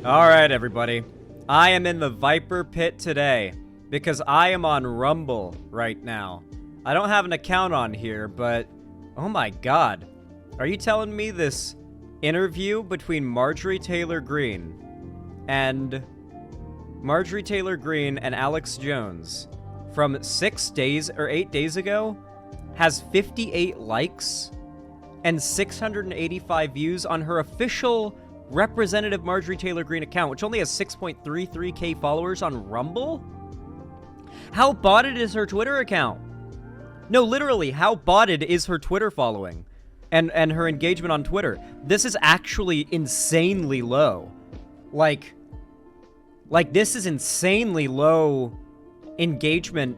Alright, everybody. I am in the Viper Pit today because I am on Rumble right now. I don't have an account on here, but oh my god. Are you telling me this interview between Marjorie Taylor Greene and Alex Jones from 6 days or 8 days ago has 58 likes and 685 views on her official Representative Marjorie Taylor Greene account, which only has 6.33k followers on Rumble? How botted is her Twitter account? No, literally, how botted is her Twitter following and her engagement on Twitter? This is actually insanely low. Like this is insanely low engagement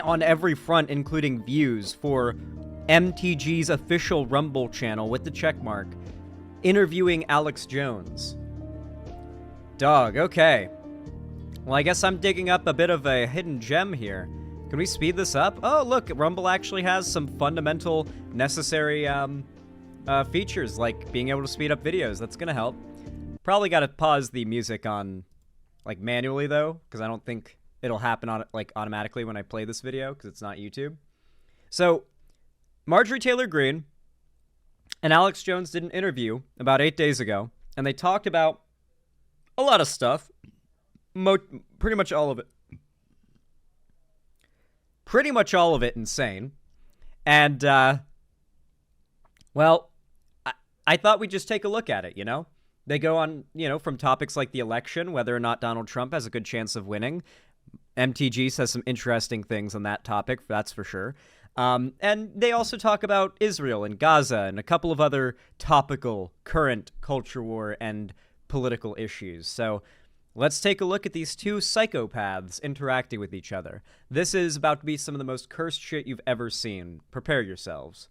on every front, including views, for MTG's official Rumble channel with the checkmark, interviewing Alex Jones. Dog, okay. Well, I guess I'm digging up a bit of a hidden gem here. Can we speed this up? Oh, look, Rumble actually has some fundamental, necessary features, like being able to speed up videos. That's gonna help. Probably gotta pause the music on, like, manually, though, because I don't think it'll happen on, like, automatically when I play this video, because it's not YouTube. So, Marjorie Taylor Greene and Alex Jones did an interview about 8 days ago, and they talked about a lot of stuff. Pretty much all of it. Pretty much all of it insane. And, well, I thought we'd just take a look at it, you know? They go on, you know, from topics like the election, whether or not Donald Trump has a good chance of winning. MTG says some interesting things on that topic, that's for sure. And they also talk about Israel and Gaza and a couple of other topical, current culture war and political issues. So let's take a look at these two psychopaths interacting with each other. This is about to be some of the most cursed shit you've ever seen. Prepare yourselves.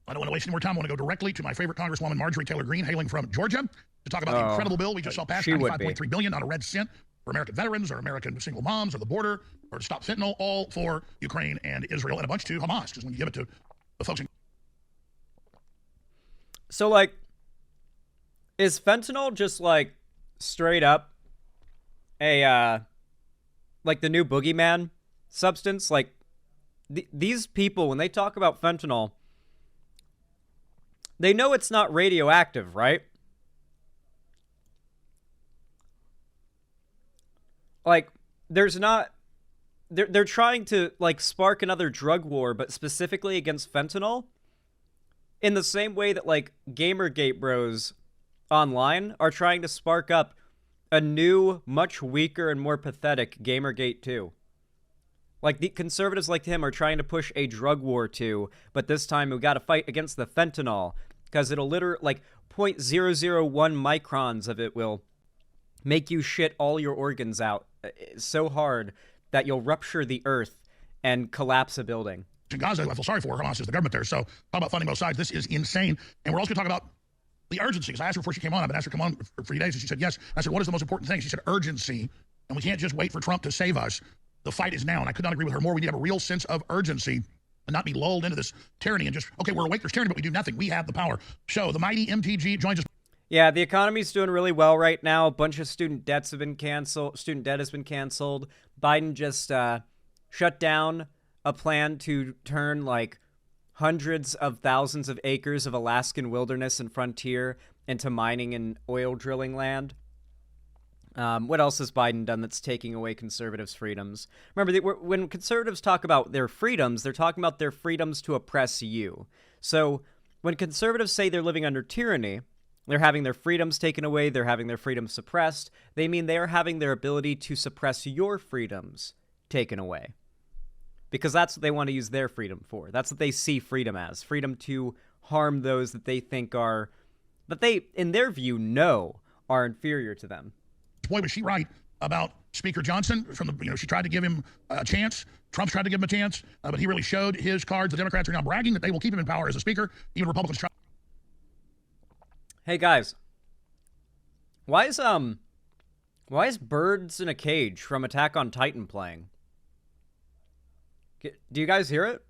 I don't want to waste any more time. I want to go directly to my favorite Congresswoman, Marjorie Taylor Greene, hailing from Georgia, to talk about the incredible bill we just saw passed, $95.3 billion, not a red cent, for American veterans or American single moms or the border or to stop fentanyl, all for Ukraine and Israel, and a bunch to Hamas, because when you give it to the folks in... So, like, is fentanyl just, like, straight up a, like, the new boogeyman substance? Like, these people, when they talk about fentanyl, they know it's not radioactive, right? Like, there's not... They're trying to, like, spark another drug war, but specifically against fentanyl, in the same way that, like, Gamergate bros online are trying to spark up a new, much weaker and more pathetic Gamergate 2. Like, the conservatives like him are trying to push a drug war too, but this time we gotta fight against the fentanyl, because it'll literally, like, 0.001 microns of it will make you shit all your organs out so hard that you'll rupture the earth and collapse a building. In Gaza, I feel sorry for Hamas is the government there, so talk about funding both sides. This is insane. And we're also going to talk about the urgency, because I asked her before she came on. I've been asked her to come on for 3 days, and she said yes. I said, what is the most important thing? She said urgency, and we can't just wait for Trump to save us. The fight is now, and I could not agree with her more. We need to have a real sense of urgency and not be lulled into this tyranny and just, okay, we're awake, there's tyranny, but we do nothing. We have the power. So the mighty MTG joins us. Yeah, the economy's doing really well right now. A bunch of student debt has been canceled. Biden just shut down a plan to turn, like, hundreds of thousands of acres of Alaskan wilderness and frontier into mining and oil drilling land. What else has Biden done that's taking away conservatives' freedoms? Remember, when conservatives talk about their freedoms, they're talking about their freedoms to oppress you. So when conservatives say they're living under tyranny, they're having their freedoms taken away, they're having their freedoms suppressed, they mean they are having their ability to suppress your freedoms taken away. Because that's what they want to use their freedom for. That's what they see freedom as. Freedom to harm those that they think are, that they, in their view, know are inferior to them. Boy, was she right about Speaker Johnson. From the, you know, she tried to give him a chance. Trump's tried to give him a chance, but he really showed his cards. The Democrats are now bragging that they will keep him in power as a speaker. Even Republicans try. Hey guys, why is Birds in a Cage from Attack on Titan playing? Do you guys hear it?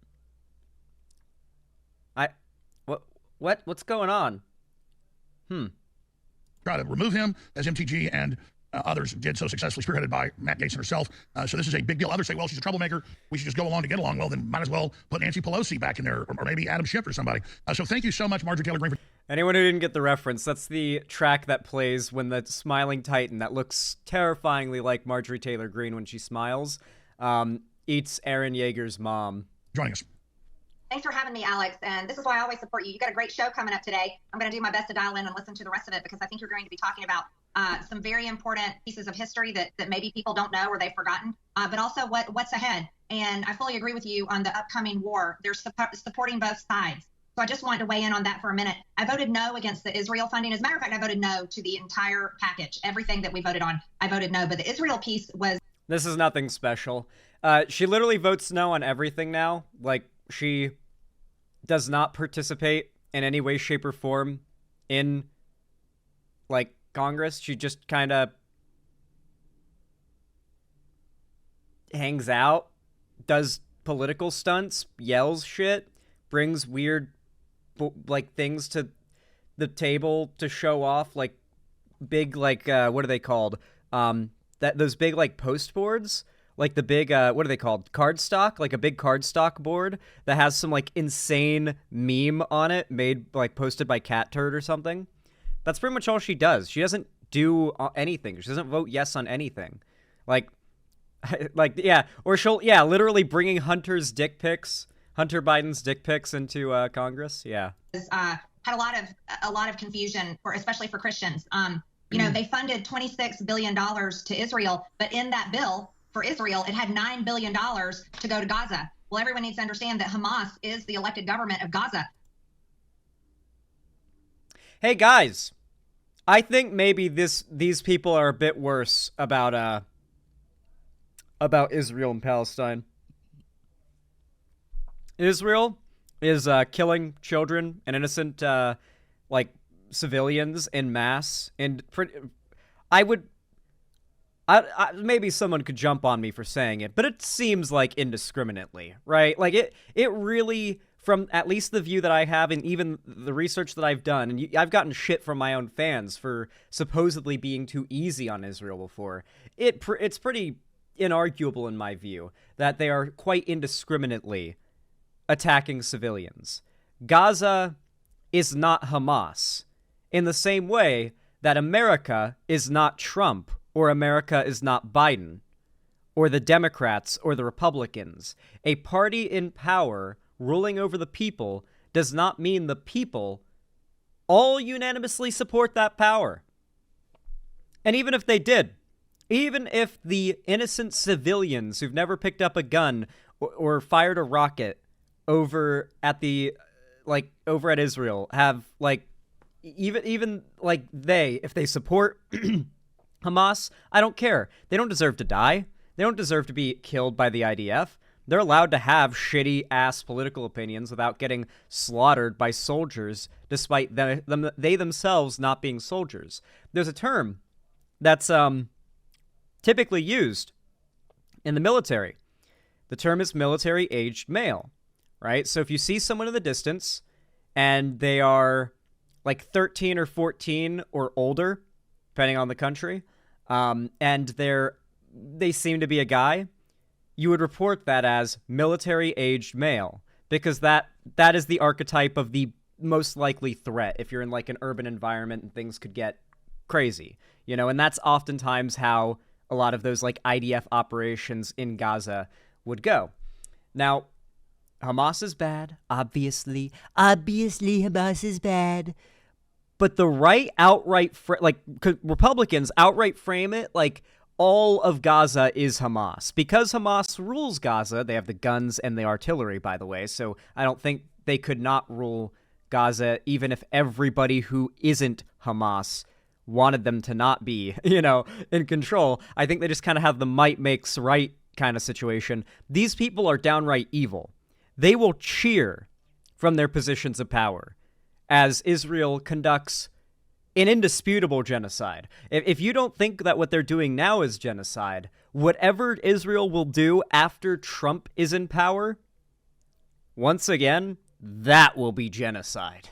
What's going on? try to remove him, as MTG and others did so successfully, spearheaded by Matt Gaetz herself. So this is a big deal. Others say, well, she's a troublemaker. We should just go along to get along. Well, then might as well put Nancy Pelosi back in there, or maybe Adam Schiff or somebody. So thank you so much, Marjorie Taylor Greene. Anyone who didn't get the reference, that's the track that plays when the smiling titan that looks terrifyingly like Marjorie Taylor Greene when she smiles eats Aaron Yeager's mom. Joining us. Thanks for having me, Alex. And this is why I always support you. You got a great show coming up today. I'm going to do my best to dial in and listen to the rest of it because I think you're going to be talking about some very important pieces of history that maybe people don't know or they've forgotten, but also what's ahead. And I fully agree with you on the upcoming war. They're supporting both sides. So I just wanted to weigh in on that for a minute. I voted no against the Israel funding. As a matter of fact, I voted no to the entire package. Everything that we voted on, I voted no. But the Israel piece was... This is nothing special. She literally votes no on everything now. Like, she does not participate in any way, shape, or form in, like, Congress. She just kind of hangs out, does political stunts, yells shit, brings weird, like, things to the table to show off, like, big, like, what are they called? Those big, like, post boards? Like the big, what are they called? Cardstock? Like a big cardstock board that has some, like, insane meme on it made, like, posted by Cat Turd or something. That's pretty much all she does. She doesn't do anything. She doesn't vote yes on anything. Like, yeah. Or she'll, yeah, literally bringing Hunter Biden's dick pics into Congress. Yeah. Had a lot of confusion, especially for Christians. You know, they funded $26 billion to Israel, but in that bill for Israel, it had $9 billion to go to Gaza. Well, everyone needs to understand that Hamas is the elected government of Gaza. Hey guys, I think maybe these people are a bit worse about Israel and Palestine. Israel is killing children and innocent like civilians en masse, and maybe someone could jump on me for saying it, but it seems like indiscriminately, right? Like it really, from at least the view that I have and even the research that I've done, and I've gotten shit from my own fans for supposedly being too easy on Israel before. It's pretty inarguable in my view that they are quite indiscriminately attacking civilians. Gaza is not Hamas in the same way that America is not Trump, or America is not Biden, or the Democrats, or the Republicans. A party in power ruling over the people does not mean the people all unanimously support that power. And even if they did, even if the innocent civilians who've never picked up a gun or fired a rocket over at Israel have, like, even like if they support Hamas, I don't care. They don't deserve to die. They don't deserve to be killed by the IDF. They're allowed to have shitty-ass political opinions without getting slaughtered by soldiers, despite they themselves not being soldiers. There's a term that's typically used in the military. The term is military-aged male, right? So if you see someone in the distance and they are like 13 or 14 or older, depending on the country, and they seem to be a guy, you would report that as military-aged male, because that is the archetype of the most likely threat if you're in, like, an urban environment and things could get crazy, you know, and that's oftentimes how a lot of those, like, IDF operations in Gaza would go. Now, Hamas is bad, obviously. Obviously, Hamas is bad. But the right outright, Republicans outright frame it like all of Gaza is Hamas. Because Hamas rules Gaza, they have the guns and the artillery, by the way, so I don't think they could not rule Gaza even if everybody who isn't Hamas wanted them to not be, you know, in control. I think they just kind of have the might makes right kind of situation. These people are downright evil. They will cheer from their positions of power as Israel conducts an indisputable genocide. If you don't think that what they're doing now is genocide, whatever Israel will do after Trump is in power, once again, that will be genocide.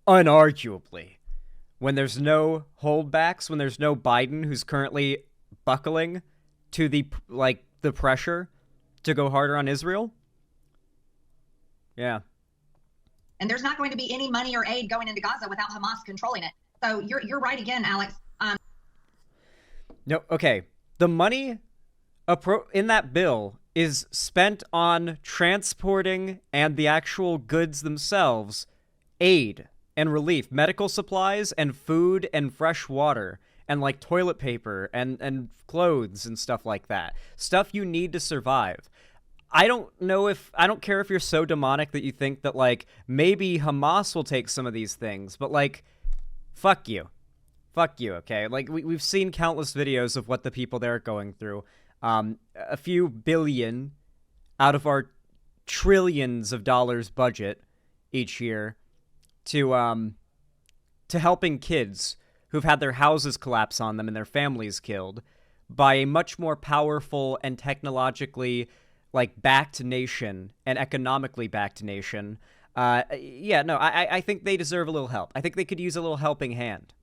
Unarguably. when there's no holdbacks, when there's no Biden who's currently buckling to the pressure to go harder on Israel. Yeah. And there's not going to be any money or aid going into Gaza without Hamas controlling it. So you're right again, Alex. No, okay. The money in that bill is spent on transporting and the actual goods themselves, aid and relief, medical supplies and food and fresh water and like toilet paper and clothes and stuff like that. Stuff you need to survive. I don't care if you're so demonic that you think that like maybe Hamas will take some of these things, but like, fuck you. Fuck you, okay? Like, we've seen countless videos of what the people there are going through. A few billion out of our trillions of dollars budget each year to helping kids who've had their houses collapse on them and their families killed by a much more powerful and technologically, like, backed nation and economically backed nation. I think they deserve a little help. I think they could use a little helping hand.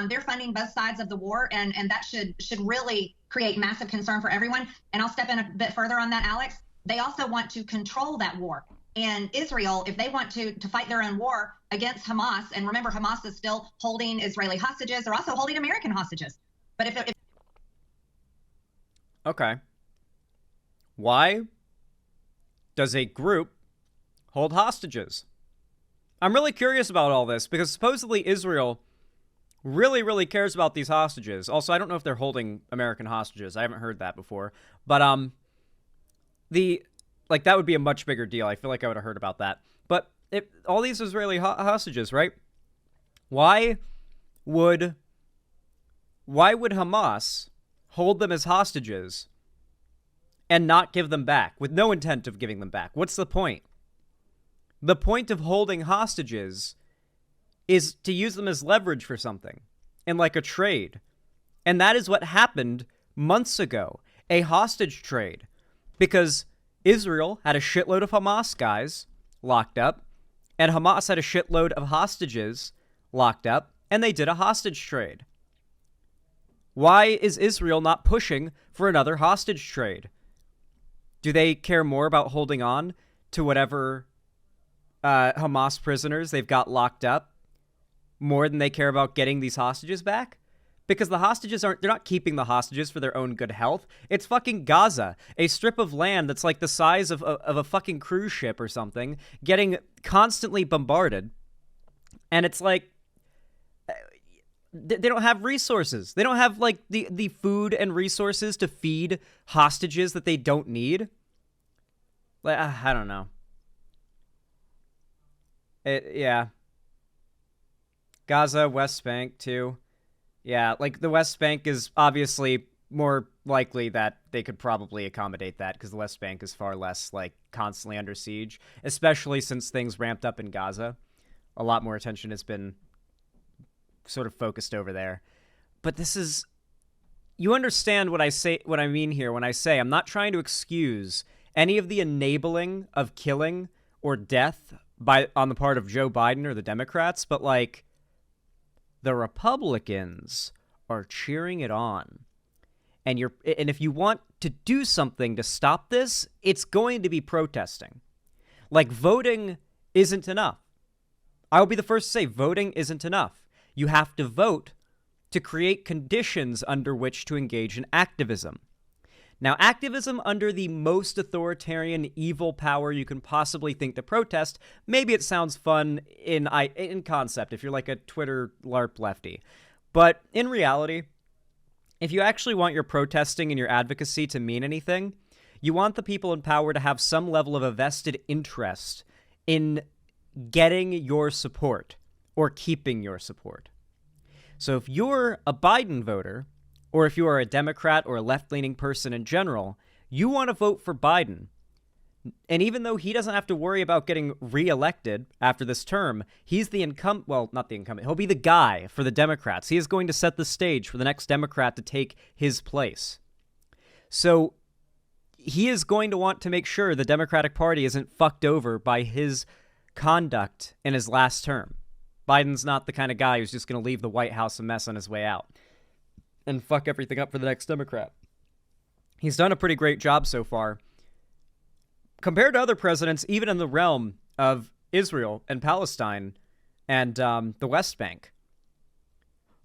They're funding both sides of the war, and that should really create massive concern for everyone. And I'll step in a bit further on that, Alex. They also want to control that war. And Israel, if they want to fight their own war against Hamas, and remember, Hamas is still holding Israeli hostages, they're also holding American hostages. But if Okay. Why does a group hold hostages? I'm really curious about all this because supposedly Israel really, really cares about these hostages. Also, I don't know if they're holding American hostages. I haven't heard that before. But that would be a much bigger deal. I feel like I would have heard about that. But if all these Israeli hostages, right? Why would Hamas hold them as hostages and not give them back with no intent of giving them back? What's the point? The point of holding hostages is to use them as leverage for something, and like a trade. And that is what happened months ago, a hostage trade, because Israel had a shitload of Hamas guys locked up, and Hamas had a shitload of hostages locked up, and they did a hostage trade. Why is Israel not pushing for another hostage trade? Do they care more about holding on to whatever Hamas prisoners they've got locked up more than they care about getting these hostages back? Because the hostages they're not keeping the hostages for their own good health. It's fucking Gaza, a strip of land that's like the size of a fucking cruise ship or something, getting constantly bombarded. And it's like, they don't have resources. They don't have like the food and resources to feed hostages that they don't need. Like, I don't know. Yeah. Gaza, West Bank, too. Yeah, like, the West Bank is obviously more likely that they could probably accommodate that, because the West Bank is far less, like, constantly under siege, especially since things ramped up in Gaza. A lot more attention has been sort of focused over there. But this is... You understand what I mean here when I say I'm not trying to excuse any of the enabling of killing or death on the part of Joe Biden or the Democrats, but, like, the Republicans are cheering it on. And if you want to do something to stop this, it's going to be protesting. Like, voting isn't enough. I'll be the first to say voting isn't enough. You have to vote to create conditions under which to engage in activism. Now, activism under the most authoritarian, evil power you can possibly think to protest, maybe it sounds fun in concept if you're like a Twitter LARP lefty. But in reality, if you actually want your protesting and your advocacy to mean anything, you want the people in power to have some level of a vested interest in getting your support or keeping your support. So if you're a Biden voter, or if you are a Democrat or a left-leaning person in general, you want to vote for Biden. And even though he doesn't have to worry about getting reelected after this term, he's the incumbent, well, not the incumbent, he'll be the guy for the Democrats. He is going to set the stage for the next Democrat to take his place. So he is going to want to make sure the Democratic Party isn't fucked over by his conduct in his last term. Biden's not the kind of guy who's just going to leave the White House a mess on his way out and fuck everything up for the next Democrat. He's done a pretty great job so far. Compared to other presidents, even in the realm of Israel and Palestine and the West Bank.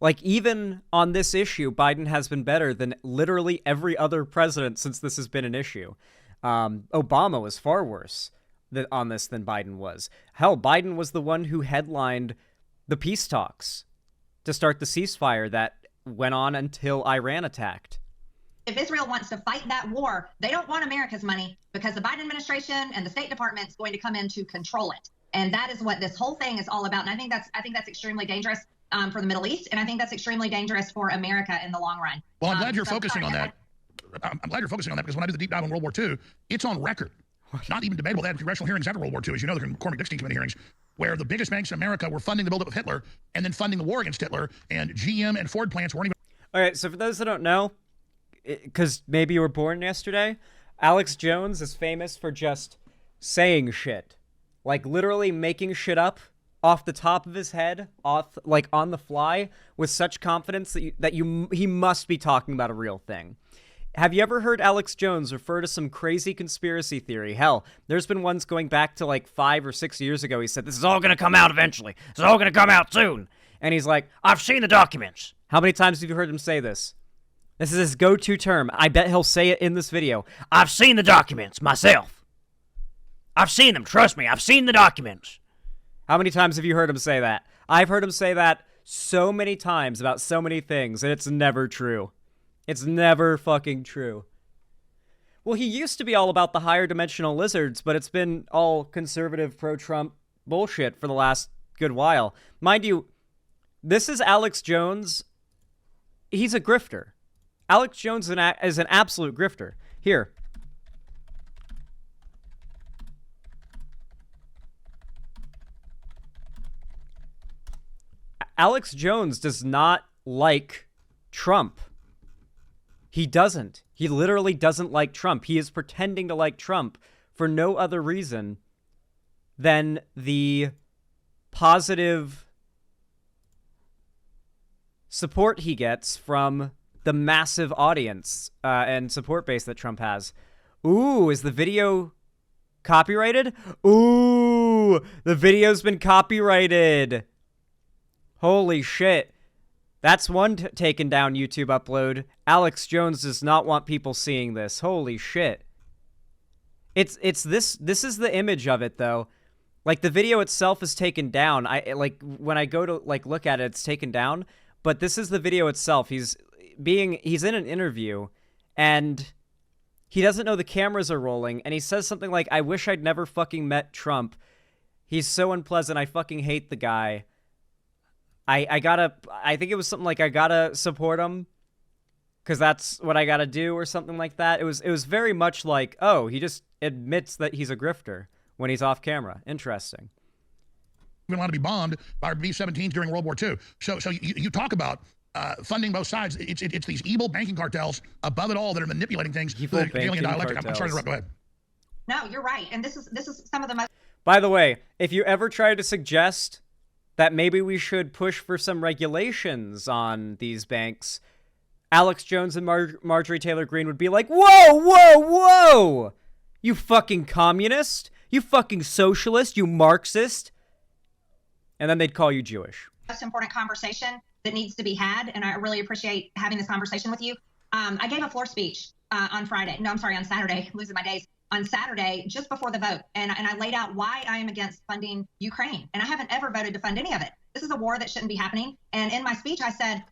Like, even on this issue, Biden has been better than literally every other president since this has been an issue. Obama was far worse on this than Biden was. Hell, Biden was the one who headlined the peace talks to start the ceasefire that went on until Iran attacked. If Israel wants to fight that war, they don't want America's money because the Biden administration and the State Department is going to come in to control it. And that is what this whole thing is all about. And I think that's extremely dangerous for the Middle East. And I think that's extremely dangerous for America in the long run. Well, I'm glad you're focusing on that. I'm glad you're focusing on that because when I did the deep dive on World War II, it's on record. Not even debatable. They had congressional hearings after World War II, as you know, the McCormick-Dixon Committee hearings, where the biggest banks in America were funding the buildup of Hitler and then funding the war against Hitler, and GM and Ford plants weren't even... All right, so for those that don't know, because maybe you were born yesterday, Alex Jones is famous for just saying shit. Like, literally making shit up off the top of his head, like on the fly, with such confidence that he must be talking about a real thing. Have you ever heard Alex Jones refer to some crazy conspiracy theory? Hell, there's been ones going back to like 5 or 6 years ago. He said, this is all going to come out eventually. This is all going to come out soon. And he's like, I've seen the documents. How many times have you heard him say this? This is his go-to term. I bet he'll say it in this video. I've seen the documents myself. I've seen them. Trust me. I've seen the documents. How many times have you heard him say that? I've heard him say that so many times about so many things, and it's never true. It's never fucking true. Well, he used to be all about the higher dimensional lizards, but it's been all conservative pro-Trump bullshit for the last good while. Mind you, this is Alex Jones. He's a grifter. Alex Jones is an absolute grifter. Here. Alex Jones does not like Trump. He doesn't. He literally doesn't like Trump. He is pretending to like Trump for no other reason than the positive support he gets from the massive audience and support base that Trump has. Ooh, is the video copyrighted? Ooh, the video's been copyrighted. Holy shit. That's one taken down YouTube upload. Alex Jones does not want people seeing this. Holy shit. It's this is the image of it though. Like the video itself is taken down. When I go to like look at it, it's taken down, but this is the video itself. He's in an interview and he doesn't know the cameras are rolling and he says something like, I wish I'd never fucking met Trump. He's so unpleasant. I fucking hate the guy. I think it was something like I gotta support him because that's what I gotta do or something like that. It was very much like, oh, he just admits that he's a grifter when he's off camera. Interesting. We want to be bombed by our B-17s during World War II. So you talk about funding both sides. It's these evil banking cartels above it all that are manipulating things. Evil banking dialectic. cartels. I'm sorry to interrupt. Go ahead. No, you're right. And this is some of the most... By the way, if you ever try to suggest that maybe we should push for some regulations on these banks, Alex Jones and Marjorie Taylor Greene would be like, whoa, whoa, whoa! You fucking communist! You fucking socialist! You Marxist! And then they'd call you Jewish. Most important conversation that needs to be had, and I really appreciate having this conversation with you. I gave a floor speech on Saturday, losing my days. On Saturday, just before the vote, and I laid out why I am against funding Ukraine. And I haven't ever voted to fund any of it. This is a war that shouldn't be happening. And in my speech, I said...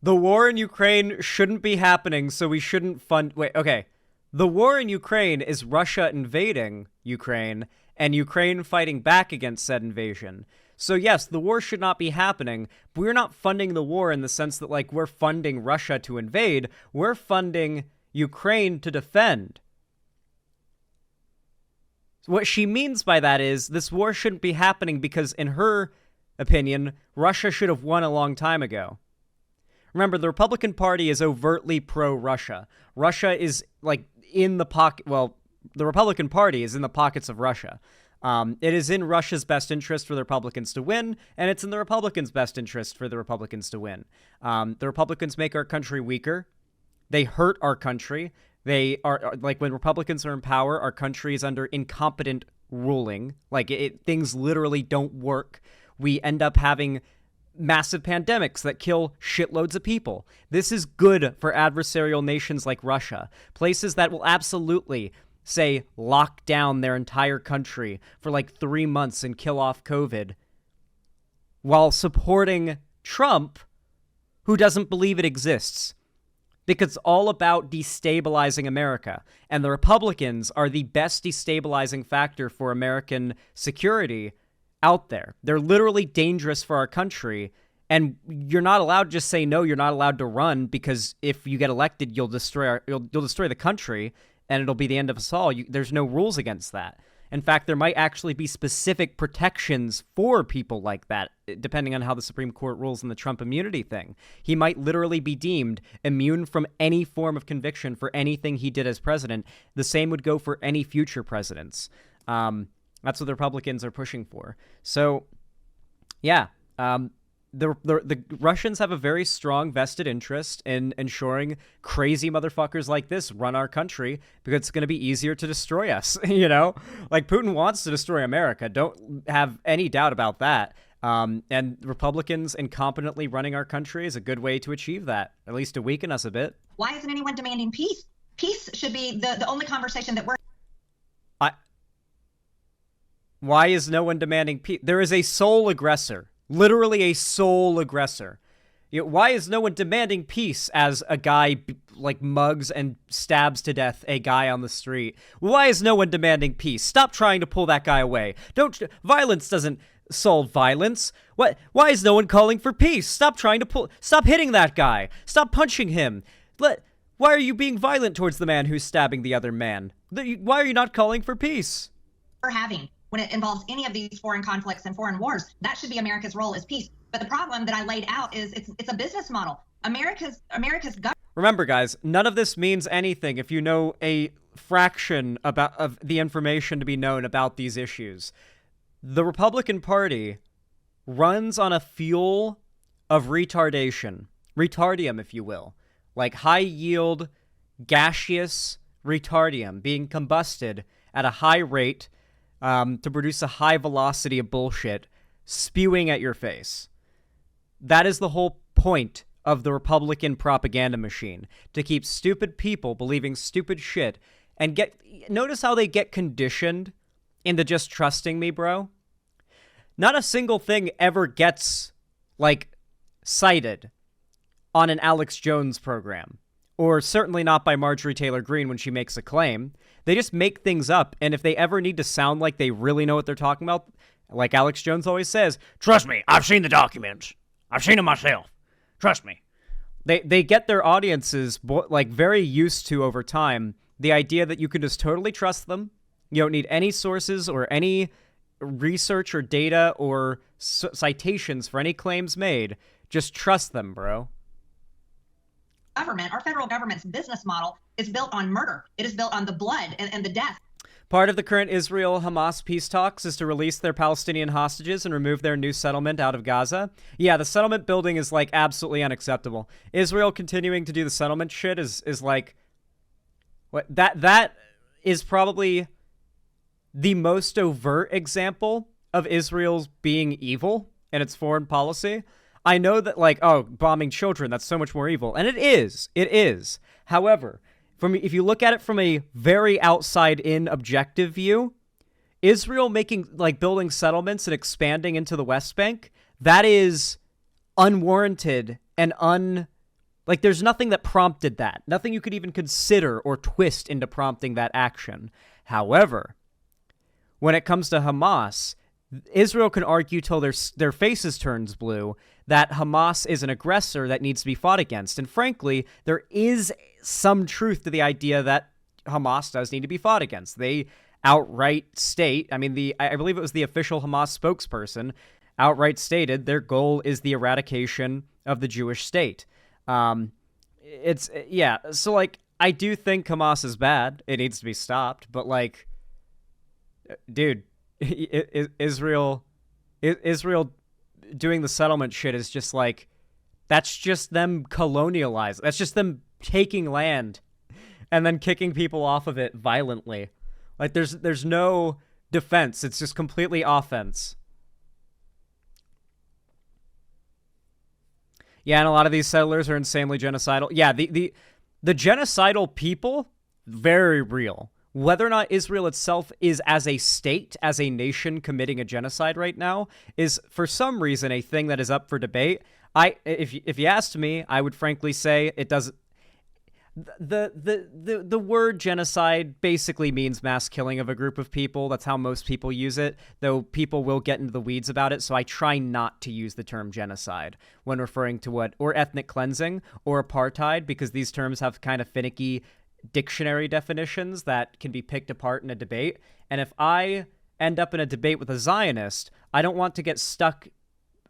The war in Ukraine shouldn't be happening, so we shouldn't fund... Wait, okay. The war in Ukraine is Russia invading Ukraine, and Ukraine fighting back against said invasion. So yes, the war should not be happening, but we're not funding the war in the sense that, like, we're funding Russia to invade. We're funding Ukraine to defend. What she means by that is this war shouldn't be happening because, in her opinion, Russia should have won a long time ago. Remember, the Republican Party is overtly pro-Russia. Russia is, like, in the pocket... Well, the Republican Party is in the pockets of Russia. It is in Russia's best interest for the Republicans to win, and it's in the Republicans' best interest for the Republicans to win. The Republicans make our country weaker. They hurt our country. They are like, when Republicans are in power, our country is under incompetent ruling. Like, things literally don't work. We end up having massive pandemics that kill shitloads of people. This is good for adversarial nations like Russia, places that will absolutely, say, lock down their entire country for like 3 months and kill off COVID, while supporting Trump, who doesn't believe it exists. Because it's all about destabilizing America. And the Republicans are the best destabilizing factor for American security out there. They're literally dangerous for our country. And you're not allowed to just say no, you're not allowed to run, because if you get elected, you'll destroy the country, and it'll be the end of us all. There's no rules against that. In fact, there might actually be specific protections for people like that, depending on how the Supreme Court rules in the Trump immunity thing. He might literally be deemed immune from any form of conviction for anything he did as president. The same would go for any future presidents. That's what the Republicans are pushing for. So, yeah, the Russians have a very strong vested interest in ensuring crazy motherfuckers like this run our country, because it's going to be easier to destroy us, you know? Like, Putin wants to destroy America. Don't have any doubt about that. And Republicans incompetently running our country is a good way to achieve that, at least to weaken us a bit. Why isn't anyone demanding peace? Peace should be the only conversation that we're... Why is no one demanding peace? There is a sole aggressor. Literally a sole aggressor. Why is no one demanding peace as a guy like mugs and stabs to death a guy on the street? Why is no one demanding peace? Stop trying to pull that guy away. Violence doesn't solve violence. Why is no one calling for peace? Stop hitting that guy. Stop punching him. Why are you being violent towards the man who's stabbing the other man? Why are you not calling for peace? We're having, when it involves any of these foreign conflicts and foreign wars, that should be America's role, as peace. But the problem that I laid out is it's a business model. America's government. Remember, guys, none of this means anything if you know a fraction of the information to be known about these issues. The Republican Party runs on a fuel of retardation, retardium, if you will, like high-yield, gaseous retardium being combusted at a high rate to produce a high velocity of bullshit spewing at your face. That is the whole point of the Republican propaganda machine, to keep stupid people believing stupid shit and notice how they get conditioned into just trusting me, bro. Not a single thing ever gets, like, cited on an Alex Jones program, or certainly not by Marjorie Taylor Greene when she makes a claim. They just make things up, and if they ever need to sound like they really know what they're talking about, like Alex Jones always says, trust me, I've seen the documents. I've seen them myself. Trust me. They get their audiences like very used to, over time, the idea that you can just totally trust them. You don't need any sources or any research or data or citations for any claims made. Just trust them, bro. Government, our federal government's business model is built on murder. It is built on the blood and the death. Part of the current Israel-Hamas peace talks is to release their Palestinian hostages and remove their new settlement out of Gaza. Yeah, the settlement building is, like, absolutely unacceptable. Israel continuing to do the settlement shit is like... That is probably the most overt example of Israel's being evil in its foreign policy. I know that, like, bombing children, that's so much more evil. And it is. It is. However, if you look at it from a very outside-in objective view, Israel building settlements and expanding into the West Bank, that is unwarranted and there's nothing that prompted that. Nothing you could even consider or twist into prompting that action. However, when it comes to Hamas, Israel can argue till their faces turns blue that Hamas is an aggressor that needs to be fought against. And frankly, there is some truth to the idea that Hamas does need to be fought against. They outright state, I believe it was the official Hamas spokesperson, outright stated their goal is the eradication of the Jewish state. So I do think Hamas is bad. It needs to be stopped. But, like, dude, Israel doing the settlement shit is just like, that's just them colonializing. That's just them taking land and then kicking people off of it violently. Like there's no defense. It's just completely offense. Yeah, and a lot of these settlers are insanely genocidal. Yeah, the genocidal people, very real. Whether or not Israel itself is as a state, as a nation committing a genocide right now, is for some reason a thing that is up for debate. If you asked me, I would frankly say it doesn't. The word genocide basically means mass killing of a group of people. That's how most people use it, though people will get into the weeds about it, so I try not to use the term genocide when referring to or ethnic cleansing or apartheid, because these terms have kind of finicky dictionary definitions that can be picked apart in a debate. And if I end up in a debate with a Zionist, I don't want to get stuck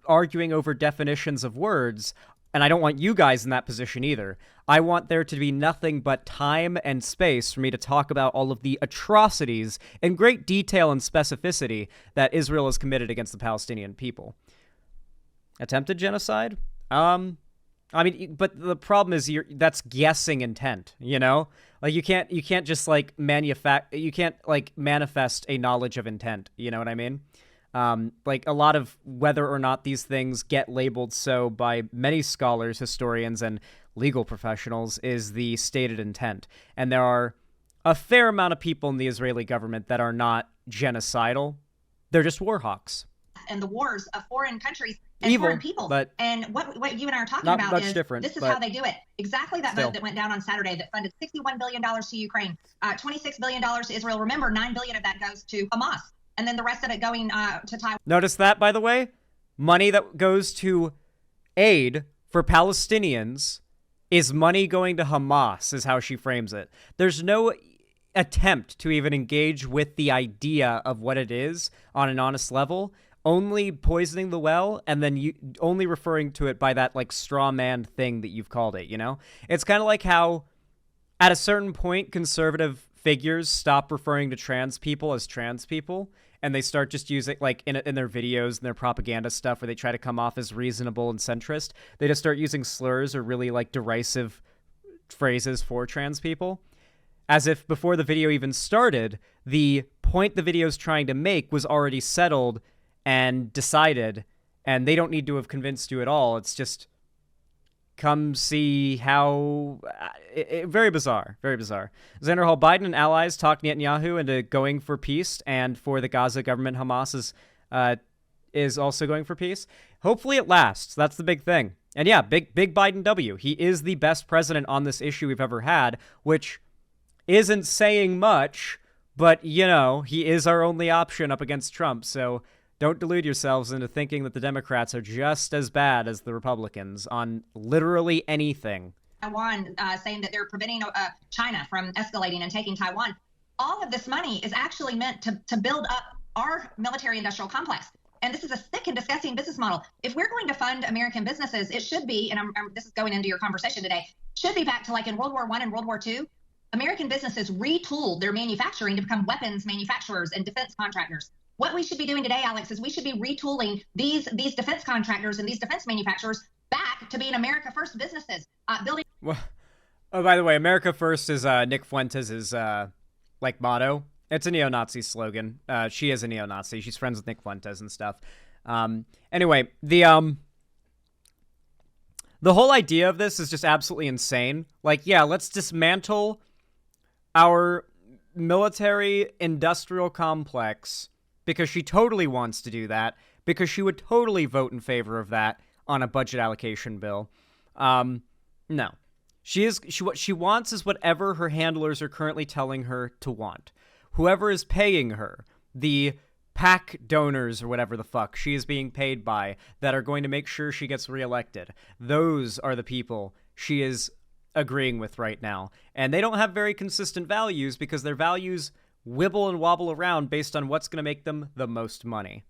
arguing over definitions of words, and I don't want you guys in that position either. I want there to be nothing but time and space for me to talk about all of the atrocities in great detail and specificity that Israel has committed against the Palestinian people. Attempted genocide? I mean, but the problem is that's guessing intent, you know? Like you can't just like manifest a knowledge of intent, you know what I mean? Like a lot of whether or not these things get labeled so by many scholars, historians, and legal professionals is the stated intent. And there are a fair amount of people in the Israeli government that are not genocidal. They're just war hawks. And the wars of foreign countries and Evil, foreign people. And what you and I are talking not about much is different, this is how they do it. Exactly that still. vote that went down on Saturday that funded $61 billion to Ukraine, $26 billion to Israel. Remember, $9 billion of that goes to Hamas. And then the rest of it going to Taiwan. Notice that, by the way? Money that goes to aid for Palestinians is money going to Hamas, is how she frames it. There's no attempt to even engage with the idea of what it is on an honest level, only poisoning the well, and then you only referring to it by that like straw man thing that you've called it, you know? It's kind of like how at a certain point conservative figures stop referring to trans people as trans people, and they start just using, like, in their videos and their propaganda stuff where they try to come off as reasonable and centrist, they just start using slurs or really, like, derisive phrases for trans people. As if before the video even started, the point the video's trying to make was already settled and decided, and they don't need to have convinced you at all. It's just, come see how... very bizarre. Very bizarre. Xander Hall, Biden and allies talked Netanyahu into going for peace, and for the Gaza government, Hamas is also going for peace. Hopefully it lasts. That's the big thing. And yeah, big Biden W. He is the best president on this issue we've ever had, which isn't saying much, but, you know, he is our only option up against Trump, so... Don't delude yourselves into thinking that the Democrats are just as bad as the Republicans on literally anything. Taiwan saying that they're preventing China from escalating and taking Taiwan. All of this money is actually meant to build up our military-industrial complex. And this is a sick and disgusting business model. If we're going to fund American businesses, it should be, and this is going into your conversation today, should be back to like in World War I and World War II. American businesses retooled their manufacturing to become weapons manufacturers and defense contractors. What we should be doing today, Alex, is we should be retooling these defense contractors and these defense manufacturers back to being America First businesses. Building. Well, oh, by the way, America First is Nick Fuentes' like motto. It's a neo-Nazi slogan. She is a neo-Nazi. She's friends with Nick Fuentes and stuff. Anyway, the whole idea of this is just absolutely insane. Like, yeah, let's dismantle our military industrial complex. Because she totally wants to do that, because she would totally vote in favor of that on a budget allocation bill. No. What she wants is whatever her handlers are currently telling her to want. Whoever is paying her, the PAC donors or whatever the fuck she is being paid by that are going to make sure she gets reelected, those are the people she is agreeing with right now. And they don't have very consistent values because their values... wibble and wobble around based on what's going to make them the most money.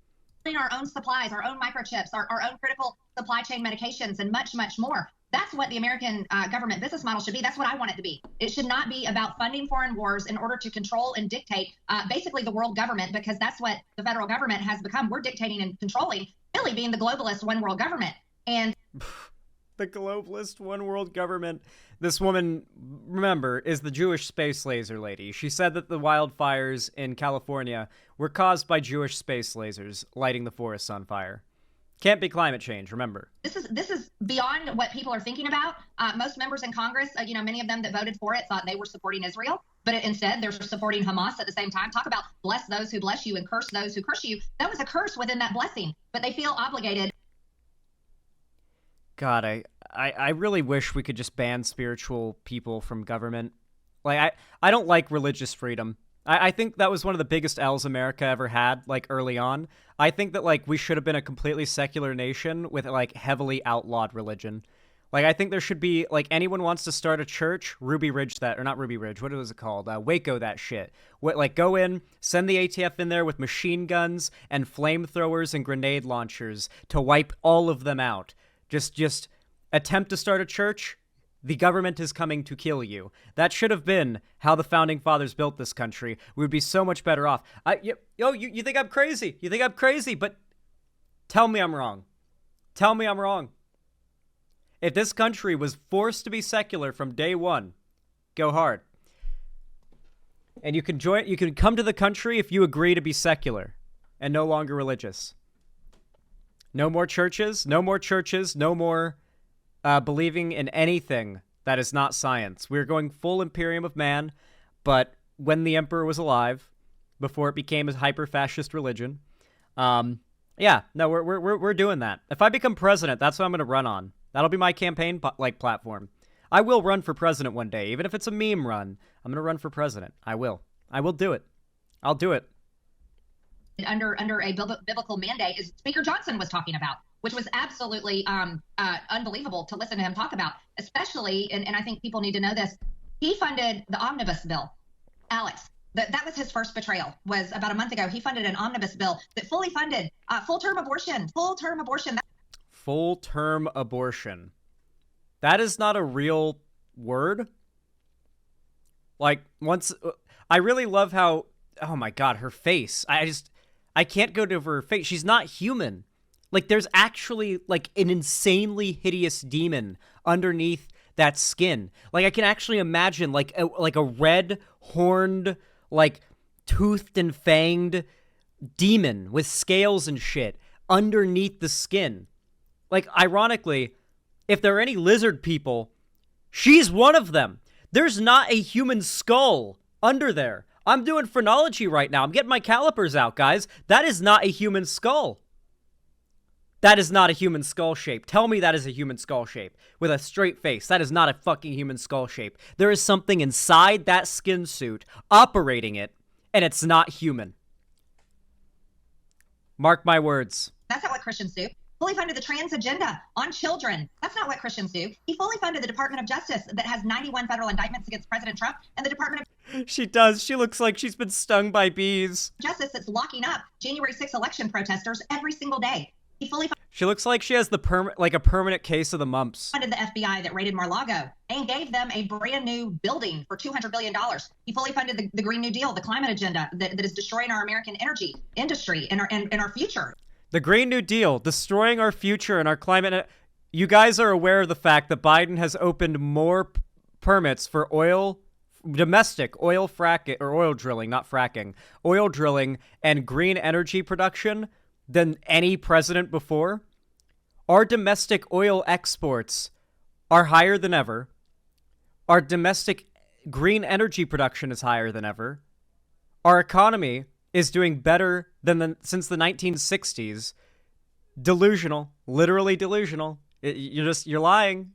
destroying our own supplies, our own microchips, our own critical supply chain medications, and much, much more. That's what the American government business model should be. That's what I want it to be. It should not be about funding foreign wars in order to control and dictate basically the world government, because that's what the federal government has become. We're dictating and controlling, really being the globalist one world government. And the globalist one world government. This woman, remember, is the Jewish space laser lady. She said that the wildfires in California were caused by Jewish space lasers lighting the forests on fire. Can't be climate change, remember. This is beyond what people are thinking about. Most members in Congress, many of them that voted for it thought they were supporting Israel, but instead they're supporting Hamas at the same time. Talk about bless those who bless you and curse those who curse you. That was a curse within that blessing, but they feel obligated. God, I really wish we could just ban spiritual people from government. Like, I don't like religious freedom. I think that was one of the biggest L's America ever had, like, early on. I think that, like, we should have been a completely secular nation with, like, heavily outlawed religion. Like, I think there should be, like, anyone wants to start a church, Ruby Ridge that, or not Ruby Ridge, what was it called? Waco that shit. Like, go in, send the ATF in there with machine guns and flamethrowers and grenade launchers to wipe all of them out. Just attempt to start a church, the government is coming to kill you. That should have been how the founding fathers built this country. We would be so much better off. You think I'm crazy. You think I'm crazy, but tell me I'm wrong. Tell me I'm wrong. If this country was forced to be secular from day one, go hard. And you can come to the country if you agree to be secular and no longer religious. No more churches, no more believing in anything that is not science. We're going full Imperium of Man, but when the Emperor was alive, before it became a hyper-fascist religion, we're doing that. If I become president, that's what I'm going to run on. That'll be my campaign platform. I will run for president one day, even if it's a meme run. I'm going to run for president. I will do it. I'll do it. Under a biblical mandate, as Speaker Johnson was talking about, which was absolutely unbelievable to listen to him talk about, especially, and I think people need to know this, he funded the omnibus bill. Alex, that was his first betrayal, was about a month ago. He funded an omnibus bill that fully funded full-term abortion. Full-term abortion. That is not a real word. Like, I really love how, oh my God, her face. I can't go to her face. She's not human. Like, there's actually, like, an insanely hideous demon underneath that skin. Like, I can actually imagine, like a red, horned, like, toothed and fanged demon with scales and shit underneath the skin. Like, ironically, if there are any lizard people, she's one of them. There's not a human skull under there. I'm doing phrenology right now. I'm getting my calipers out, guys. That is not a human skull. That is not a human skull shape. Tell me that is a human skull shape with a straight face. That is not a fucking human skull shape. There is something inside that skin suit operating it, and it's not human. Mark my words. That's not what Christians do. Fully funded the trans agenda on children. That's not what Christians do. He fully funded the Department of Justice that has 91 federal indictments against President Trump, and the Department of She does. She looks like she's been stung by bees. Justice that's locking up January 6th election protesters every single day. He fully She looks like she has a permanent case of the mumps. Funded the FBI that raided Mar-a-Lago and gave them a brand new building for $200 billion. He fully funded the Green New Deal, the climate agenda that is destroying our American energy industry and our future. The Green New Deal, destroying our future and our climate. You guys are aware of the fact that Biden has opened more permits for domestic oil fracking, or oil drilling, not fracking, oil drilling and green energy production than any president before. Our domestic oil exports are higher than ever. Our domestic green energy production is higher than ever. Our economy is doing better than since the 1960s. Delusional, literally delusional. You're lying.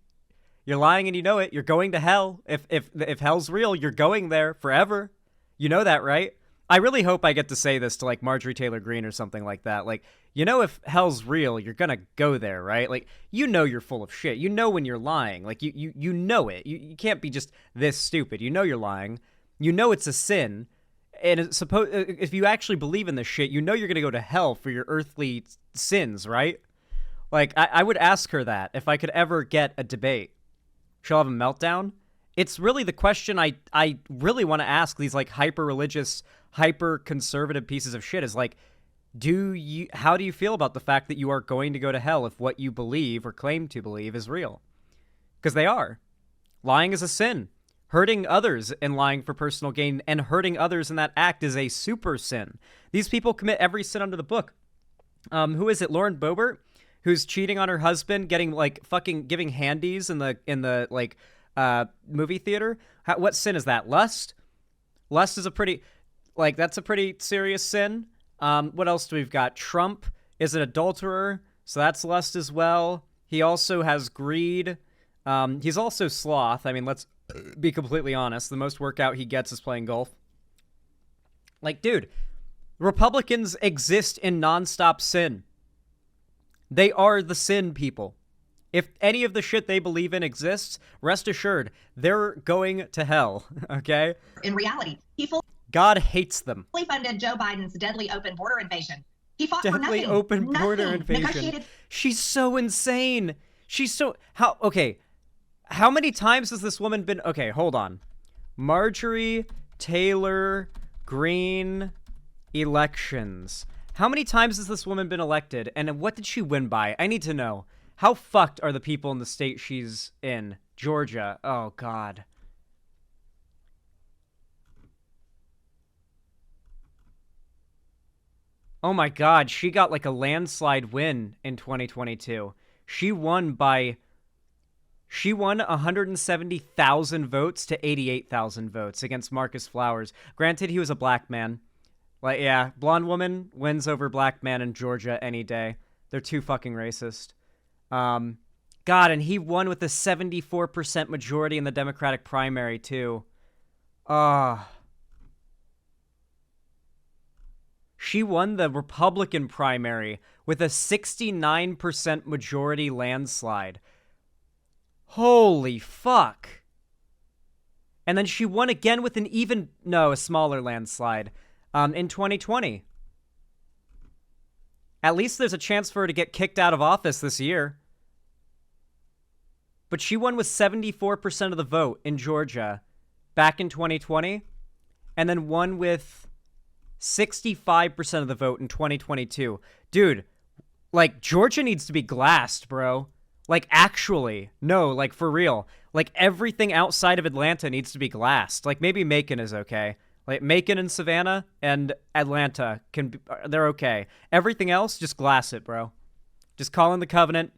You're lying and you know it. You're going to hell. If hell's real, you're going there forever. You know that, right? I really hope I get to say this to like Marjorie Taylor Greene or something like that. Like, you know, if hell's real, you're gonna go there, right? Like, you know you're full of shit. You know when you're lying. Like, you know it. You can't be just this stupid. You know you're lying. You know it's a sin. and suppose if you actually believe in this shit, you know you're gonna go to hell for your earthly sins, right? Like, I would ask her that if I could ever get a debate. She'll have a meltdown. It's really the question I really want to ask these, like, hyper-religious, hyper-conservative pieces of shit is, like, how do you feel about the fact that you are going to go to hell if what you believe or claim to believe is real? Because they are. Lying is a sin. Hurting others and lying for personal gain and hurting others in that act is a super sin. These people commit every sin under the book. Who is it? Lauren Boebert? Who's cheating on her husband, getting, like, fucking giving handies in the like movie theater. What sin is that? Lust. Lust is a pretty, like, that's a pretty serious sin. What else do we've got? Trump is an adulterer, so that's lust as well. He also has greed. He's also sloth. I mean, let's be completely honest. The most workout he gets is playing golf. Like, dude, Republicans exist in nonstop sin. They are the sin people. If any of the shit they believe in exists, rest assured, they're going to hell, okay? In reality, he fully God hates them. funded Joe Biden's deadly open border invasion. He fought for Deadly nothing. open border Nothing. invasion. Negotiated. She's so insane. She's so... How many times has this woman been... Okay, hold on. Marjorie Taylor Greene elections. How many times has this woman been elected, and what did she win by? I need to know. How fucked are the people in the state she's in? Georgia. Oh, God. Oh, my God. She got, like, a landslide win in 2022. She won 170,000 votes to 88,000 votes against Marcus Flowers. Granted, he was a black man. Like, yeah, blonde woman wins over black man in Georgia any day. They're too fucking racist. God, and he won with a 74% majority in the Democratic primary, too. She won the Republican primary with a 69% majority landslide. Holy fuck. And then she won again with a smaller landslide. In 2020. At least there's a chance for her to get kicked out of office this year. But she won with 74% of the vote in Georgia back in 2020, and then won with 65% of the vote in 2022. Dude, like, Georgia needs to be glassed, bro. Like, actually. No, like, for real. Like, everything outside of Atlanta needs to be glassed. Like, maybe Macon is okay. Like, Macon and Savannah and Atlanta, they're okay. Everything else, just glass it, bro. Just call in the covenant,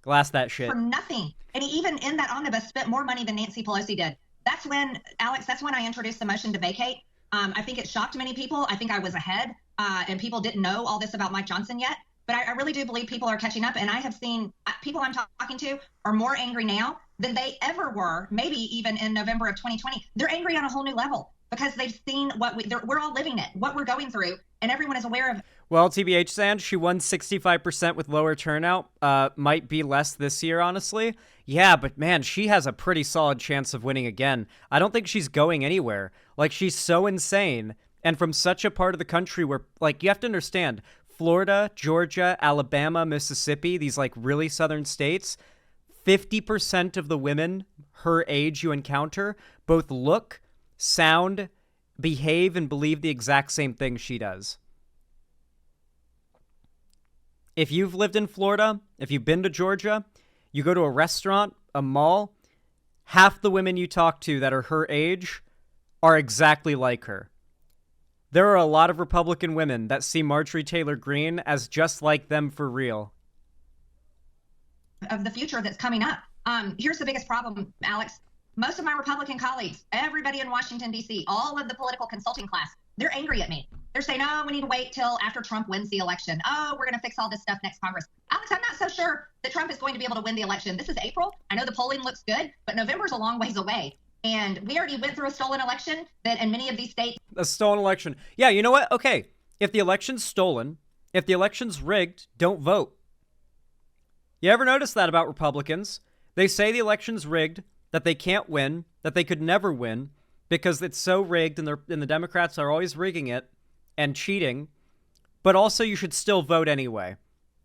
glass that shit. For nothing. And he even, in that omnibus, spent more money than Nancy Pelosi did. That's when, Alex, I introduced the motion to vacate. I think it shocked many people. I think I was ahead, and people didn't know all this about Mike Johnson yet. But I really do believe people are catching up. And I have seen people I'm talking to are more angry now than they ever were, maybe even in November of 2020. They're angry on a whole new level, because they've seen what we're all living it, what we're going through, and everyone is aware of. Well, TBH Sand, she won 65% with lower turnout. Might be less this year, honestly. Yeah, but man, she has a pretty solid chance of winning again. I don't think she's going anywhere. Like, she's so insane, and from such a part of the country where, like, you have to understand, Florida, Georgia, Alabama, Mississippi, these, like, really southern states, 50% of the women her age you encounter both look, sound, behave, and believe the exact same thing she does. If you've lived in Florida, if you've been to Georgia, you go to a restaurant, a mall, half the women you talk to that are her age are exactly like her. There are a lot of Republican women that see Marjorie Taylor Greene as just like them for real. Of the future that's coming up. Here's the biggest problem, Alex. Most of my Republican colleagues, everybody in Washington, D.C., all of the political consulting class, they're angry at me. They're saying, oh, we need to wait till after Trump wins the election. Oh, we're going to fix all this stuff next Congress. Alex, I'm not so sure that Trump is going to be able to win the election. This is April. I know the polling looks good, but November's a long ways away. And we already went through a stolen election that in many of these states. A stolen election. Yeah, you know what? Okay, if the election's stolen, if the election's rigged, don't vote. You ever notice that about Republicans? They say the election's rigged, that they can't win, that they could never win, because it's so rigged, and the Democrats are always rigging it and cheating. But also, you should still vote anyway.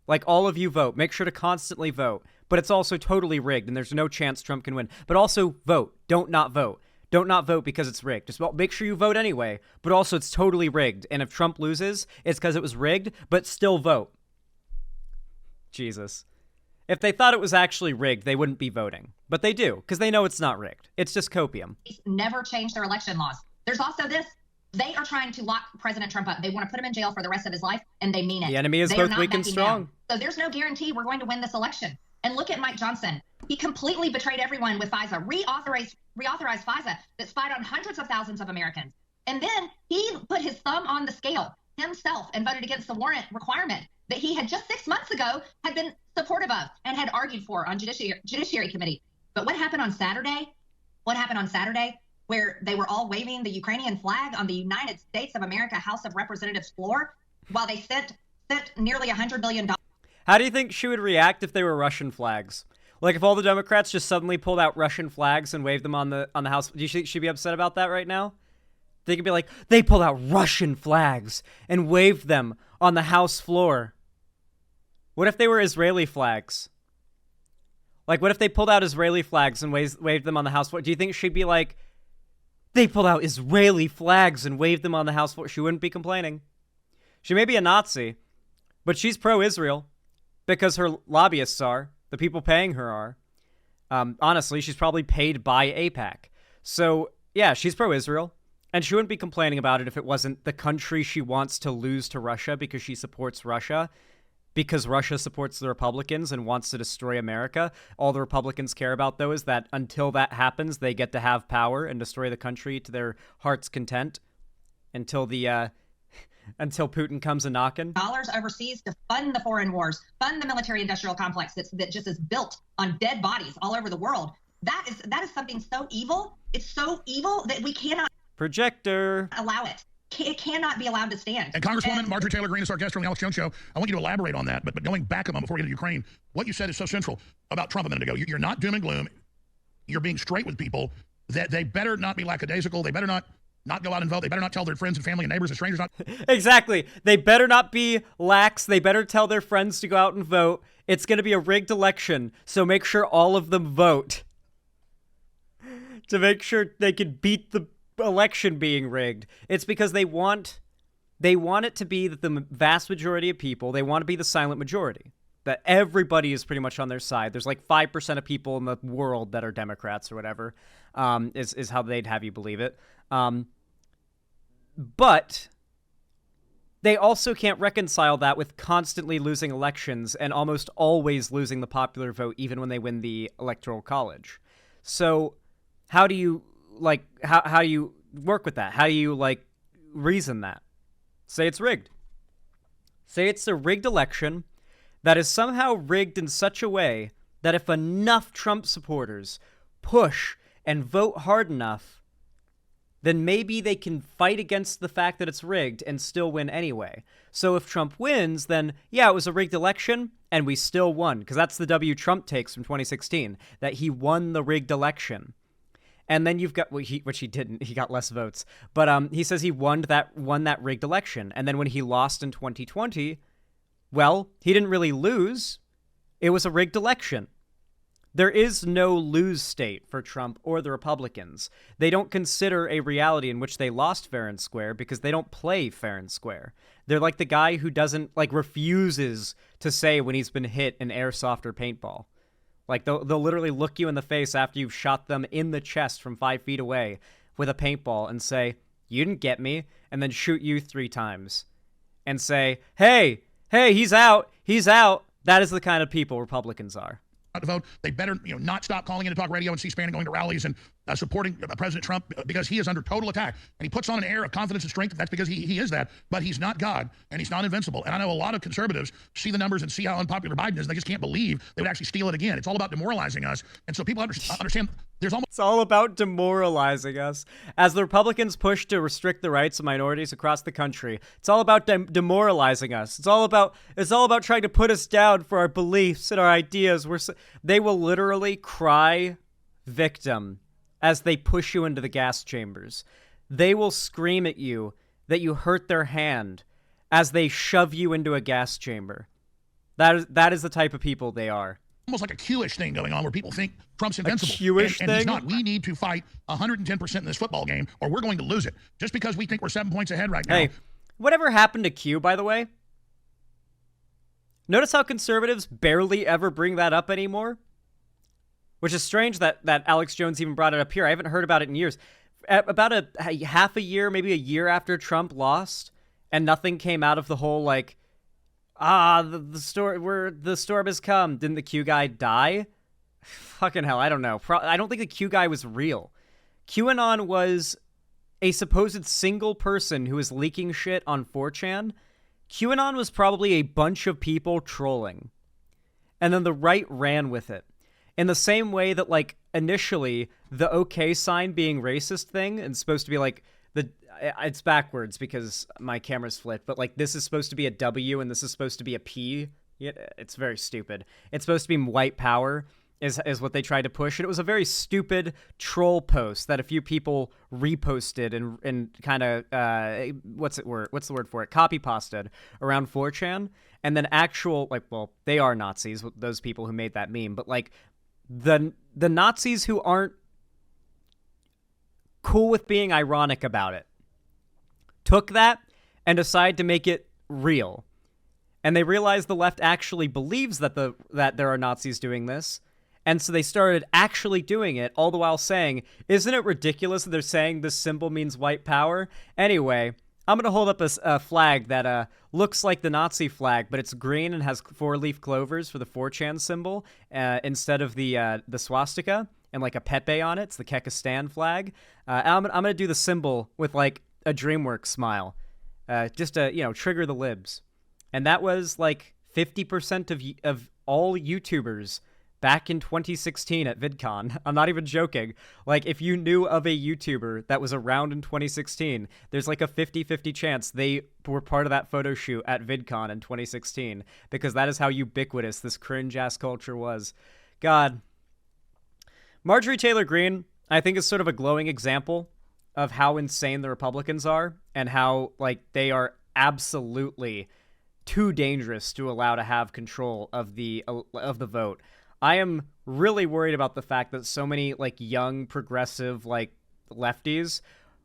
Like, all of you vote. Make sure to constantly vote. But it's also totally rigged, and there's no chance Trump can win. But also, vote. Don't not vote. Don't not vote because it's rigged. Just make sure you vote anyway. But also, it's totally rigged. And if Trump loses, it's because it was rigged, but still vote. Jesus. If they thought it was actually rigged, they wouldn't be voting. But they do, because they know it's not rigged. It's just copium. Never change their election laws. There's also this. They are trying to lock President Trump up. They want to put him in jail for the rest of his life, and they mean it. The enemy is both weak and strong. Down. So there's no guarantee we're going to win this election. And look at Mike Johnson. He completely betrayed everyone with FISA, reauthorized FISA that spied on hundreds of thousands of Americans. And then he put his thumb on the scale himself and voted against the warrant requirement that he had just 6 months ago had been supportive of and had argued for on Judiciary Committee. But what happened on Saturday? Where they were all waving the Ukrainian flag on the United States of America House of Representatives floor while they sent nearly $100 billion. How do you think she would react if they were Russian flags? Like, if all the Democrats just suddenly pulled out Russian flags and waved them on the House, do you think she'd be upset about that right now? They could be like, they pulled out Russian flags and waved them on the House floor. What if they were Israeli flags? Like, what if they pulled out Israeli flags and waved them on the House floor? Do you think she'd be like, they pulled out Israeli flags and waved them on the House floor? She wouldn't be complaining. She may be a Nazi, but she's pro-Israel because her lobbyists are. The people paying her are. Honestly, she's probably paid by AIPAC. So, yeah, she's pro-Israel, and she wouldn't be complaining about it if it wasn't the country she wants to lose to Russia because she supports Russia, because Russia supports the Republicans and wants to destroy America. All the Republicans care about, though, is that until that happens, they get to have power and destroy the country to their heart's content until Putin comes a-knocking. Dollars overseas to fund the foreign wars, fund the military-industrial complex that just is built on dead bodies all over the world. That is something so evil. It's so evil that we cannot allow it. It cannot be allowed to stand. And Congresswoman Marjorie Taylor Greene is our guest from the Alex Jones Show. I want you to elaborate on that, but going back a moment before we get to Ukraine, what you said is so central about Trump a minute ago. You're not doom and gloom. You're being straight with people that they better not be lackadaisical. They better not go out and vote. They better not tell their friends and family and neighbors and strangers not. Exactly. They better not be lax. They better tell their friends to go out and vote. It's going to be a rigged election, so make sure all of them vote to make sure they can beat the election being rigged. It's because they want it to be that the vast majority of people, they want to be the silent majority, that everybody is pretty much on their side. There's like 5% of people in the world that are Democrats or whatever, is how they'd have you believe it. But they also can't reconcile that with constantly losing elections and almost always losing the popular vote, even when they win the Electoral College. So how do you how do you work with that? How do you reason that? Say it's rigged. Say it's a rigged election that is somehow rigged in such a way that if enough Trump supporters push and vote hard enough, then maybe they can fight against the fact that it's rigged and still win anyway. So if Trump wins, then yeah, it was a rigged election and we still won, because that's the W Trump takes from 2016, that he won the rigged election. And then you've got, which he didn't, he got less votes, but he says he won that rigged election. And then when he lost in 2020, well, he didn't really lose. It was a rigged election. There is no lose state for Trump or the Republicans. They don't consider a reality in which they lost fair and square because they don't play fair and square. They're like the guy who refuses to say when he's been hit in airsoft or paintball. Like, they'll literally look you in the face after you've shot them in the chest from 5 feet away with a paintball and say, you didn't get me, and then shoot you 3 times. And say, hey, he's out. That is the kind of people Republicans are. To vote, they better not stop calling into talk radio and C-SPAN and going to rallies and supporting President Trump, because he is under total attack, and he puts on an air of confidence and strength. That's because he is that, but he's not God and he's not invincible. And I know a lot of conservatives see the numbers and see how unpopular Biden is, and they just can't believe they would actually steal it again. It's all about demoralizing us, and so people understand it's all about demoralizing us. As the Republicans push to restrict the rights of minorities across the country, it's all about demoralizing us. It's all about trying to put us down for our beliefs and our ideas. They will literally cry victim as they push you into the gas chambers. They will scream at you that you hurt their hand as they shove you into a gas chamber. That is the type of people they are. Almost like a Q-ish thing going on where people think Trump's invincible. Q-ish and he's thing? not. We need to fight 110% in this football game or we're going to lose it. Just because we think we're 7 points ahead right now. Hey, whatever happened to Q, by the way? Notice how conservatives barely ever bring that up anymore? Which is strange that Alex Jones even brought it up here. I haven't heard about it in years. About a half a year, maybe a year after Trump lost, and nothing came out of the whole, like, the storm has come. Didn't the Q guy die? Fucking hell, I don't know. I don't think the Q guy was real. QAnon was a supposed single person who was leaking shit on 4chan. QAnon was probably a bunch of people trolling. And then the right ran with it. In the same way that, like, initially, the okay sign being racist thing, and supposed to be, like, it's backwards because my camera's flipped, but, like, this is supposed to be a W and this is supposed to be a P. Yeah, it's very stupid. It's supposed to be white power, is what they tried to push. And it was a very stupid troll post that a few people reposted and kind of, what's the word for it? Copy pasted around 4chan. And then actual, like, well, they are Nazis, those people who made that meme, but, like, the Nazis who aren't cool with being ironic about it took that and decided to make it real. And they realized the left actually believes that there are Nazis doing this. And so they started actually doing it, all the while saying, isn't it ridiculous that they're saying this symbol means white power? Anyway, I'm going to hold up a flag that looks like the Nazi flag, but it's green and has 4-leaf clovers for the 4chan symbol instead of the swastika and like a Pepe on it. It's the Kekistan flag. I'm going to do the symbol with like a DreamWorks smile, just to, trigger the libs. And that was like 50% of all YouTubers back in 2016 at VidCon. I'm not even joking. Like, if you knew of a YouTuber that was around in 2016, there's like a 50-50 chance they were part of that photo shoot at VidCon in 2016, because that is how ubiquitous this cringe-ass culture was. God. Marjorie Taylor Greene, I think, is sort of a glowing example of how insane the Republicans are and how, like, they are absolutely too dangerous to allow to have control of the vote. I am really worried about the fact that so many, like, young, progressive, like, lefties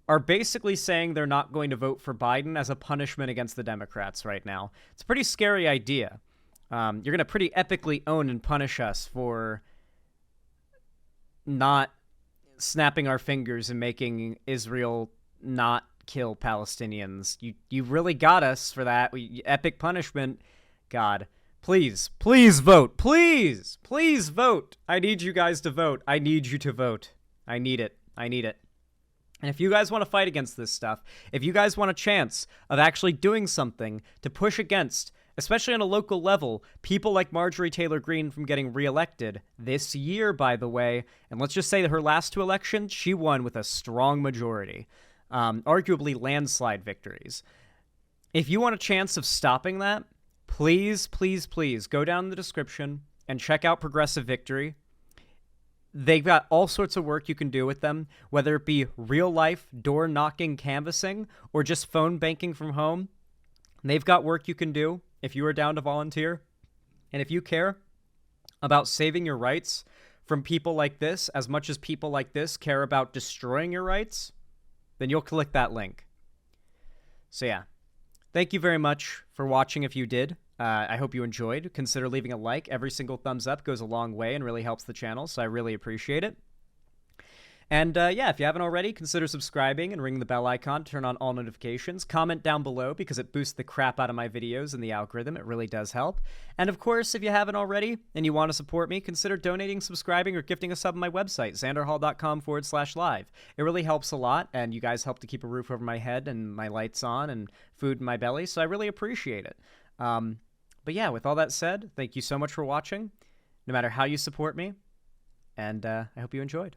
are basically saying they're not going to vote for Biden as a punishment against the Democrats right now. It's a pretty scary idea. You're going to pretty epically own and punish us for not snapping our fingers and making Israel not kill Palestinians. You really got us for that. Epic punishment. God. Please vote. Please vote. I need you guys to vote. I need you to vote. I need it. And if you guys want to fight against this stuff, if you guys want a chance of actually doing something to push against, especially on a local level, people like Marjorie Taylor Greene from getting reelected this year, by the way, and let's just say that her last 2 elections, she won with a strong majority, arguably landslide victories. If you want a chance of stopping that, please go down in the description and check out Progressive Victory. They've got all sorts of work you can do with them, whether it be real-life door-knocking canvassing or just phone banking from home. They've got work you can do if you are down to volunteer. And if you care about saving your rights from people like this as much as people like this care about destroying your rights, then you'll click that link. So yeah, thank you very much for watching if you did. I hope you enjoyed. Consider leaving a like. Every single thumbs up goes a long way and really helps the channel, so I really appreciate it. And yeah, if you haven't already, consider subscribing and ring the bell icon to turn on all notifications. Comment down below because it boosts the crap out of my videos in the algorithm. It really does help. And of course, if you haven't already and you want to support me, consider donating, subscribing, or gifting a sub on my website, xanderhall.com/live. It really helps a lot, and you guys help to keep a roof over my head and my lights on and food in my belly, so I really appreciate it. But yeah, with all that said, thank you so much for watching, no matter how you support me, and I hope you enjoyed.